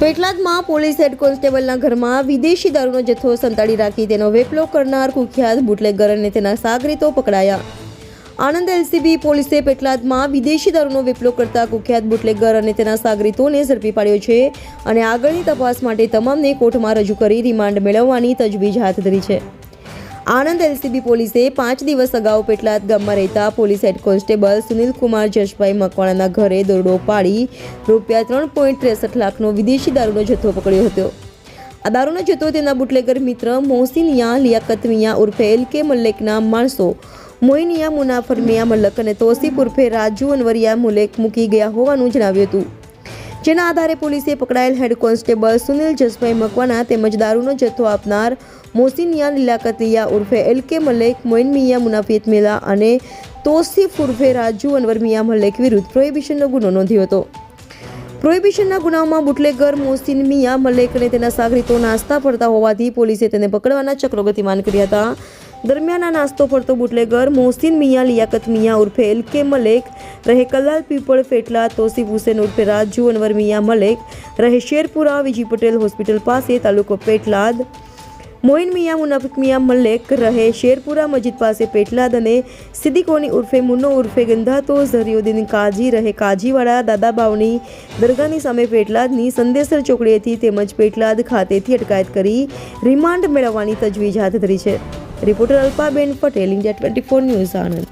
પેટલાદમાં police હેડ કોન્સ્ટેબલના ઘરમાં વિદેશી દારૂનો જથ્થો સંતાડી રાખી તેનો વેપલો કરનાર કુખ્યાત બુટલેગર અને તેના સાગરીતો પકડાયા. આણંદ એલસીબી પોલીસે પેટલાદમાં વિદેશી દારૂનો વેપલો કરતા કુખ્યાત બુટલેગર અને તેના સાગરીતોને ઝડપી પાડ્યો છે અને આગળની તપાસ માટે તમામને કોર્ટમાં રજૂ કરી રિમાન્ડ મેળવવાની તજવીજ હાથ ધરી છે. આણંદ એલસીબી પોલીસે 5 દિવસ અગાઉ પેટલાદ ગામમાં રહેતા પોલીસ હેડ કોન્સ્ટેબલ સુનિલકુમાર જશભાઈ મકવાણાના ઘરે દરોડો પાડી ₹3.63 લાખનો વિદેશી દારૂનો જથ્થો પકડ્યો હતો. આ દારૂનો જથ્થો તેના બુટલેગર મિત્ર મોહસિનિયા લિયાકત મિયા ઉર્ફે એલકે મલ્લેકના માણસો મોઇનિયા મુનાફર મિયા મલ્લક અને તોસીફ ઉર્ફે રાજુ અનવરિયા મુલેક મૂકી ગયા હોવાનું જણાવ્યું હતું. જેના આધારે પોલીસે પકડાયેલ હેડ કોન્સ્ટેબલ સુનિલ જસભાઈ મકવાણા તેમજ દારૂનો જથ્થો આપનાર મોહસિનિયા લિયાકતિયા ઉર્ફે એલકે મલેક મોઇન મિયા મુનાફિયત મિલા અને તોસીફ ઉર્ફે રાજુ અનવર મિયા મલેક વિરુદ્ધ પ્રોહિબિશનનો ગુનો નોંધ્યો હતો. પ્રોહિબિશનના ગુનાઓમાં બુટલેગર મોહસિન મિયા મલેક અને તેના સાગરીતો નાસ્તા ફરતા હોવાથી પોલીસે તેને પકડવાના ચક્રો ગતિમાન કર્યા હતા. દરમિયાન આ નાસ્તો ફરતો બુટલેગર મોહસિન મિયા લિયાકત મિયા ઉર્ફે એલકે મલેક રહે કલાલ પીપળ ફેટલા તોસીફ હુસેન ઉર્ફે રાજુ અનવર મિયા મલેક રહે શેરપુરા વિજી પટેલ હોસ્પિટલ પાસે તાલુકો પેટલાદ મોઇન મિયા મુનાફિક મિયા મલેક રહે શેરપુરા મસ્જિદ પાસે પેટલાદ અને સિદ્દીકોની ઉર્ફે મુન્નો ઉર્ફે ગંધાતો ઝરિયુદ્દીન કાજી રહે કાજીવાડા દાદા બાવની દરગાહની સામે પેટલાદની સંદેસર ચોકડીએથી તેમજ પેટલાદ ખાતેથી અટકાયત કરી રિમાન્ડ મેળવવાની તજવીજ હાથ ધરી છે. Reporter Alpaben Patel, India 24 news, Anand.